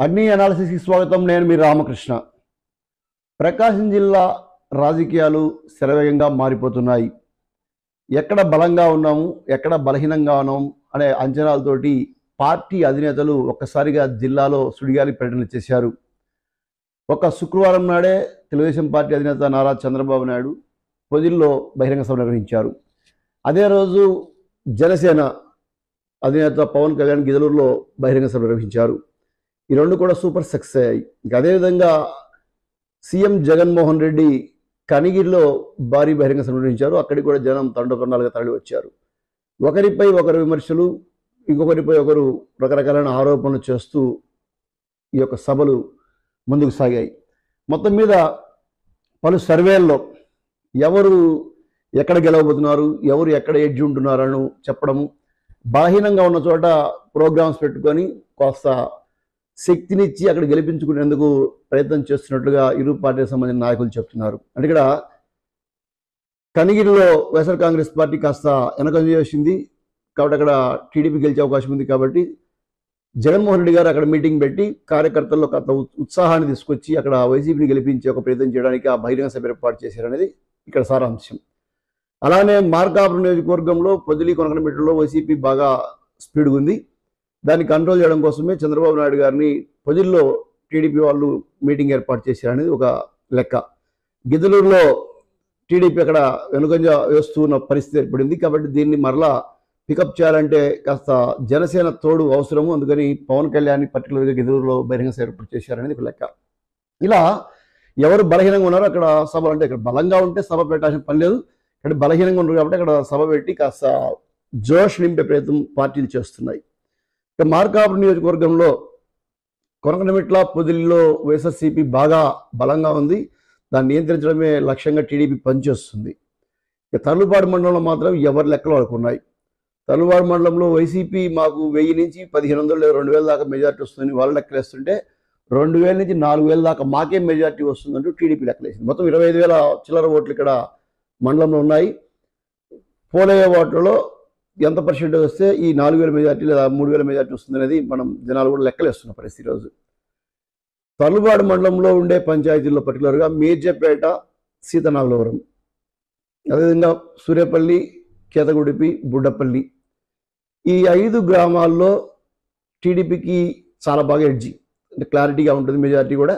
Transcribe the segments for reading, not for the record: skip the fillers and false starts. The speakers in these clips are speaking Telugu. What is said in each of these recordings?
అగ్ని అనాలిసిస్కి స్వాగతం. నేను మీ రామకృష్ణ. ప్రకాశం జిల్లా రాజకీయాలు శరవేగంగా మారిపోతున్నాయి. ఎక్కడ బలంగా ఉన్నాము, ఎక్కడ బలహీనంగా ఉన్నాము అనే అంచనాలతోటి పార్టీ అధినేతలు ఒక్కసారిగా జిల్లాలో సుడిగాలి పర్యటన చేశారు. ఒక శుక్రవారం నాడే తెలుగుదేశం పార్టీ అధినేత నారా చంద్రబాబు నాయుడు పొదిల్లో బహిరంగ సభ నిర్వహించారు. అదే రోజు జనసేన అధినేత పవన్ కళ్యాణ్ గిదలూరులో బహిరంగ సభ నిర్వహించారు. ఈ రెండు కూడా సూపర్ సక్సెస్ అయ్యాయి. అదేవిధంగా సీఎం జగన్మోహన్ రెడ్డి కనిగిరిలో భారీ బహిరంగ సభ నిర్వహించారు. అక్కడికి కూడా జనం తండోపండాలుగా తరలి వచ్చారు. ఒకరిపై ఒకరు విమర్శలు, ఇంకొకరిపై ఒకరు రకరకాలైన ఆరోపణలు చేస్తూ ఈ యొక్క సభలు ముందుకు సాగాయి. మొత్తం మీద పలు సర్వేల్లో ఎవరు ఎక్కడ గెలవబోతున్నారు, ఎవరు ఎక్కడ ఎడ్జి ఉంటున్నారని చెప్పడము, బలహీనంగా ఉన్న చోట ప్రోగ్రామ్స్ పెట్టుకొని కాస్త శక్తినిచ్చి అక్కడ గెలిపించుకునేందుకు ప్రయత్నం చేస్తున్నట్లుగా ఇరు పార్టీలకు సంబంధించిన నాయకులు చెప్తున్నారు. అంటే ఇక్కడ కనిగిరిలో వైఎస్ఆర్ కాంగ్రెస్ పార్టీ కాస్త వెనకంజ చేసింది కాబట్టి అక్కడ టీడీపీ గెలిచే అవకాశం ఉంది. కాబట్టి జగన్మోహన్ రెడ్డి గారు అక్కడ మీటింగ్ పెట్టి కార్యకర్తల్లో కాస్త ఉత్సాహాన్ని తీసుకొచ్చి అక్కడ వైసీపీని గెలిపించే ఒక ప్రయత్నం చేయడానికి ఆ బహిరంగ సభ ఏర్పాటు చేశారనేది ఇక్కడ సారాంశం. అలానే మార్కాపురం నియోజకవర్గంలో పొదిలి కొనకనబెట్టలో వైసీపీ బాగా స్పీడ్గా ఉంది. దాన్ని కంట్రోల్ చేయడం కోసమే చంద్రబాబు నాయుడు గారిని పొదిల్లో టీడీపీ వాళ్ళు మీటింగ్ ఏర్పాటు చేశారనేది ఒక లెక్క. గిద్దలూరులో టీడీపీ అక్కడ వెనుకంజ వేస్తున్న పరిస్థితి ఏర్పడింది. కాబట్టి దీన్ని మరలా పికప్ చేయాలంటే కాస్త జనసేన తోడు అవసరము. అందుకని పవన్ కళ్యాణ్ పర్టికులర్గా గిద్దలూరులో బహిరంగ సభ ఏర్పాటు చేశారనేది ఒక లెక్క. ఇలా ఎవరు బలహీనంగా ఉన్నారో అక్కడ సభ, అంటే ఇక్కడ బలంగా ఉంటే సభ పెట్టాల్సిన పని లేదు, ఇక్కడ బలహీనంగా ఉన్నారు కాబట్టి అక్కడ సభ పెట్టి కాస్త జోష్ నింపే ప్రయత్నం పార్టీలు చేస్తున్నాయి. ఇక మార్కాపురం నియోజకవర్గంలో కొనకనమిట్ల పొదిలిలో వైఎస్ఆర్సీపీ బాగా బలంగా ఉంది. దాన్ని నియంత్రించడమే లక్ష్యంగా టీడీపీ పనిచేస్తుంది. ఇక తర్లుపాడు మండలంలో మాత్రం ఎవరి లెక్కలు వాళ్ళకు ఉన్నాయి. తర్లుపాడు మండలంలో వైసీపీ మాకు 1000 నుంచి 1500 లేదా 2000 దాకా మెజార్టీ వస్తుందని వాళ్ళు లెక్కలేస్తుంటే 2000 నుంచి 4000 దాకా మాకే మెజార్టీ వస్తుందంటూ టీడీపీ లెక్కలేసింది. మొత్తం 25,000 చిల్లర ఓట్లు ఇక్కడ మండలంలో ఉన్నాయి. పోలయ్యే ఓట్లలో ఎంత పర్సెంటేజ్ వస్తే ఈ 4000 మెజార్టీ లేదా 3000 మెజార్టీ వస్తుందనేది మనం జనాలు కూడా లెక్కలేస్తున్న పరిస్థితి. ఈరోజు తర్లుపాడు మండలంలో ఉండే పంచాయతీల్లో పర్టికులర్గా మీర్జపేట, సీతనాగలవరం, అదేవిధంగా సూర్యపల్లి, కేతగుడిపి, బుడ్డపల్లి, ఈ 5 గ్రామాల్లో టీడీపీకి చాలా బాగా ఎడ్జి, అంటే క్లారిటీగా ఉంటుంది, మెజార్టీ కూడా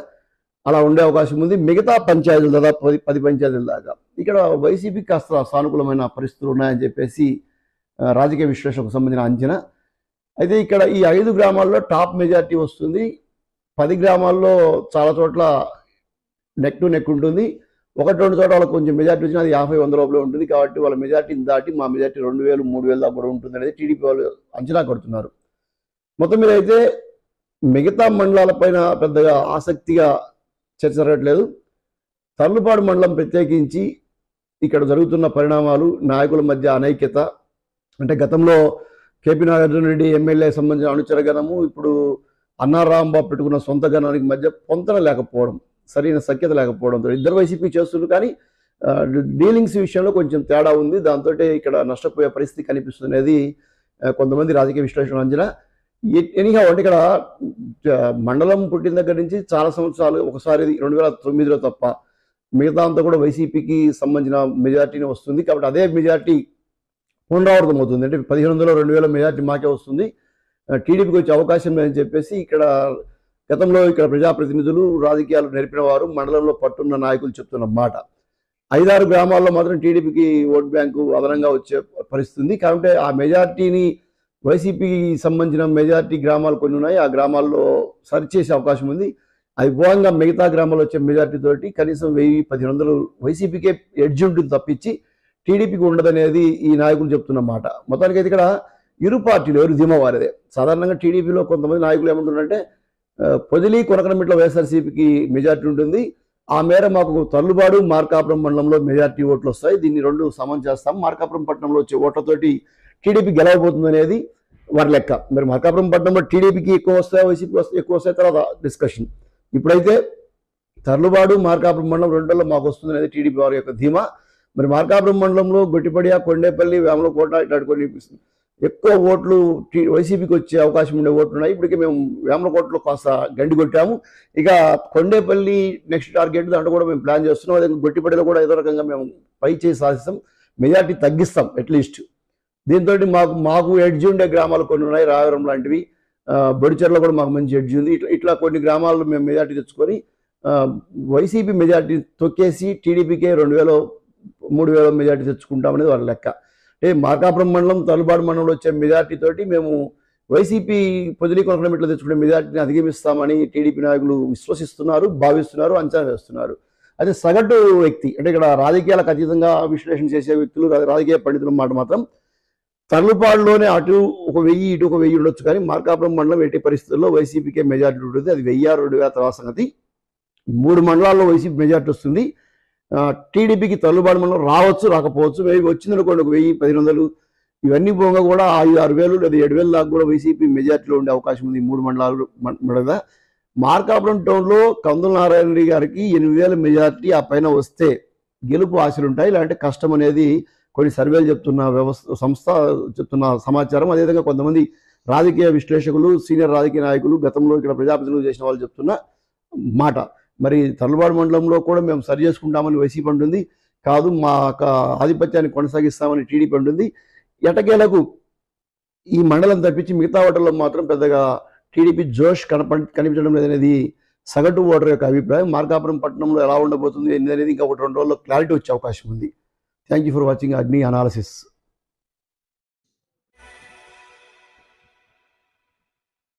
అలా ఉండే అవకాశం ఉంది. మిగతా పంచాయతీలు దాదాపు 10 పంచాయతీల దాకా ఇక్కడ వైసీపీకి కాస్త సానుకూలమైన పరిస్థితులు ఉన్నాయని చెప్పేసి రాజకీయ విశ్లేషణకు సంబంధించిన అంచనా. అయితే ఇక్కడ ఈ 5 గ్రామాల్లో టాప్ మెజార్టీ వస్తుంది. 10 గ్రామాల్లో చాలా చోట్ల నెక్ టు నెక్ ఉంటుంది. 1-2 చోట్ల వాళ్ళకి కొంచెం మెజార్టీ వచ్చినా అది 50-100 లోపలే ఉంటుంది. కాబట్టి వాళ్ళ మెజార్టీని దాటి మా మెజార్టీ 2000-3000 దాకా కూడా ఉంటుంది అనేది టీడీపీ వాళ్ళు అంచనా కడుతున్నారు. మొత్తం మీద అయితే మిగతా మండలాలపైన పెద్దగా ఆసక్తిగా చర్చ జరగట్లేదు. తర్లుపాడు మండలం ప్రత్యేకించి ఇక్కడ జరుగుతున్న పరిణామాలు, నాయకుల మధ్య అనైక్యత, అంటే గతంలో కేపీ నాగార్జున రెడ్డి ఎమ్మెల్యే సంబంధించిన అనుచర గణము, ఇప్పుడు అన్నారాంబాబు పెట్టుకున్న సొంత గణానికి మధ్య పొంతన లేకపోవడం, సరైన సఖ్యత లేకపోవడంతో ఇద్దరు వైసీపీ చేస్తున్నారు. కానీ డీలింగ్స్ విషయంలో కొంచెం తేడా ఉంది. దాంతో ఇక్కడ నష్టపోయే పరిస్థితి కనిపిస్తుంది అనేది కొంతమంది రాజకీయ విశ్లేషణ అంచనా. ఎనీహౌ అంటే ఇక్కడ మండలం పుట్టిన దగ్గర నుంచి చాలా సంవత్సరాలు, ఒకసారి 2009లో తప్ప మిగతా అంతా కూడా వైసీపీకి సంబంధించిన మెజార్టీనే వస్తుంది. కాబట్టి అదే మెజార్టీ పునరావృతం అవుతుంది. అంటే 1500-2000 మెజార్టీ మాకే వస్తుంది, టీడీపీకి వచ్చే అవకాశం లేదని చెప్పేసి ఇక్కడ గతంలో ఇక్కడ ప్రజాప్రతినిధులు, రాజకీయాలు నేర్పిన వారు, మండలంలో పట్టున్న నాయకులు చెప్తున్న మాట. 5-6 గ్రామాల్లో మాత్రం టీడీపీకి ఓట్ బ్యాంకు అదనంగా వచ్చే పరిస్థితి. కాబట్టి ఆ మెజార్టీని వైసీపీకి సంబంధించిన మెజార్టీ గ్రామాలు కొన్ని ఉన్నాయి, ఆ గ్రామాల్లో సర్చ్ చేసే అవకాశం ఉంది. అది పోగా మిగతా గ్రామాల్లో వచ్చే మెజార్టీ తోటి కనీసం 1000-1500 వైసీపీకే ఎడ్జ్ ఉంటుంది తప్పించి టీడీపీకి ఉండదనేది ఈ నాయకులు చెప్తున్న మాట. మొత్తానికి అయితే ఇక్కడ ఇరు పార్టీలు ఎవరు ధీమా వారేదే. సాధారణంగా టీడీపీలో కొంతమంది నాయకులు ఏమంటున్నారంటే పొదిలి కొనకనమిట్ల వైఎస్ఆర్సీపీకి మెజార్టీ ఉంటుంది, ఆ మేర మాకు తర్లుపాడు, మార్కాపురం మండలంలో మెజార్టీ ఓట్లు వస్తాయి, దీన్ని 2 సమం చేస్తాం, మార్కాపురం పట్టణంలో వచ్చే ఓట్లతోటి టీడీపీ గెలవబోతుంది అనేది వారి లెక్క. మరి మార్కాపురం పట్టణంలో టీడీపీకి ఎక్కువ వస్తాయి, వైసీపీ ఎక్కువ వస్తాయి, తర్వాత డిస్కషన్. ఇప్పుడైతే తర్లుపాడు, మార్కాపురం మండలం 2లో మాకు వస్తుంది అనేది టీడీపీ వారి యొక్క ధీమా. మరి మార్కాపురం మండలంలో గొట్టిపడియ, కొండేపల్లి, వేమలకోట ఇట్లాంటి కొన్ని ఎక్కువ ఓట్లు వైసీపీకి వచ్చే అవకాశం ఉండే ఓట్లు ఉన్నాయి. ఇప్పటికే మేము వేమలకోటలో కాస్త గండి కొట్టాము. ఇక కొండేపల్లి నెక్స్ట్ టార్గెట్ దాంట్లో కూడా మేము ప్లాన్ చేస్తున్నాం. అదే గొట్టిపల్లిలో కూడా ఏదో రకంగా మేము పై చేసి సాధిస్తాం, మెజార్టీ తగ్గిస్తాం అట్లీస్ట్. దీంతో మాకు ఎడ్జ్ ఉండే గ్రామాలు కొన్ని ఉన్నాయి, రాయవరం లాంటివి, బొడిచెర్లో కూడా మాకు మంచి ఎడ్జ్ ఉంది. ఇట్లా కొన్ని గ్రామాల్లో మేము మెజార్టీ తెచ్చుకొని వైసీపీ మెజార్టీ తొక్కేసి టీడీపీకే 2000-3000 మెజార్టీ తెచ్చుకుంటామనేది వాళ్ళ లెక్క. అంటే మార్కాపురం మండలం, తలుబాడు మండలంలో వచ్చే మెజార్టీ తోటి మేము వైసీపీ పొదిలి కొనకనమిట్లో తెచ్చుకునే మెజార్టీని అధిగమిస్తామని టీడీపీ నాయకులు విశ్వసిస్తున్నారు, భావిస్తున్నారు, అంచనా వేస్తున్నారు. అదే సగటు వ్యక్తి, అంటే ఇక్కడ రాజకీయాలకు అతీతంగా విశ్లేషణ చేసే వ్యక్తులు, రాజకీయ పండితుల మాట మాత్రం తర్లుపాడులోనే అటు 1000 ఇటు 1000 ఉండొచ్చు, కానీ మార్కాపురం మండలం ఎట్టి పరిస్థితుల్లో వైసీపీకే మెజార్టీ ఉంటుంది. అది 1000-2000 తర్వాత సంగతి. 3 మండలాల్లో వైసీపీ మెజార్టీ వస్తుంది. టీడీపీకి తల్లుబాటు మండలం రావచ్చు, రాకపోవచ్చు. మేబీ వచ్చిందనుకోండి 1000-1500, ఇవన్నీ పోగా కూడా 5-6 లేదా 7,000 దాకా కూడా వైసీపీ మెజార్టీలో ఉండే అవకాశం ఉంది 3 మండలాలు మీద. మార్కాపురం టౌన్లో కందుల నారాయణ రెడ్డి గారికి 8,000 మెజార్టీ ఆ పైన వస్తే గెలుపు ఆశలు ఉంటాయి. ఇలాంటి కష్టం అనేది కొన్ని సర్వేలు చెప్తున్న సంస్థ చెప్తున్న సమాచారం. అదేవిధంగా కొంతమంది రాజకీయ విశ్లేషకులు, సీనియర్ రాజకీయ నాయకులు, గతంలో ఇక్కడ ప్రజాప్రతినిధులు చేసిన వాళ్ళు చెప్తున్న మాట. మరి తర్లుబాడు మండలంలో కూడా మేము సరి చేసుకుంటామని వైసీపీ అంటుంది, కాదు మా ఆధిపత్యాన్ని కొనసాగిస్తామని టీడీపీ అంటుంది. ఎటకేలకు ఈ మండలం తప్పించి మిగతా ఓటర్లో మాత్రం పెద్దగా టీడీపీ జోష్ కనిపించడం లేదనేది సగటు ఓటర్ యొక్క అభిప్రాయం. మార్కాపురం పట్టణంలో ఎలా ఉండబోతుంది అనేది ఇంకా 1-2 రోజుల్లో క్లారిటీ వచ్చే అవకాశం ఉంది. థ్యాంక్ యూ ఫర్ వాచింగ్ అగ్ని అనాలిసిస్.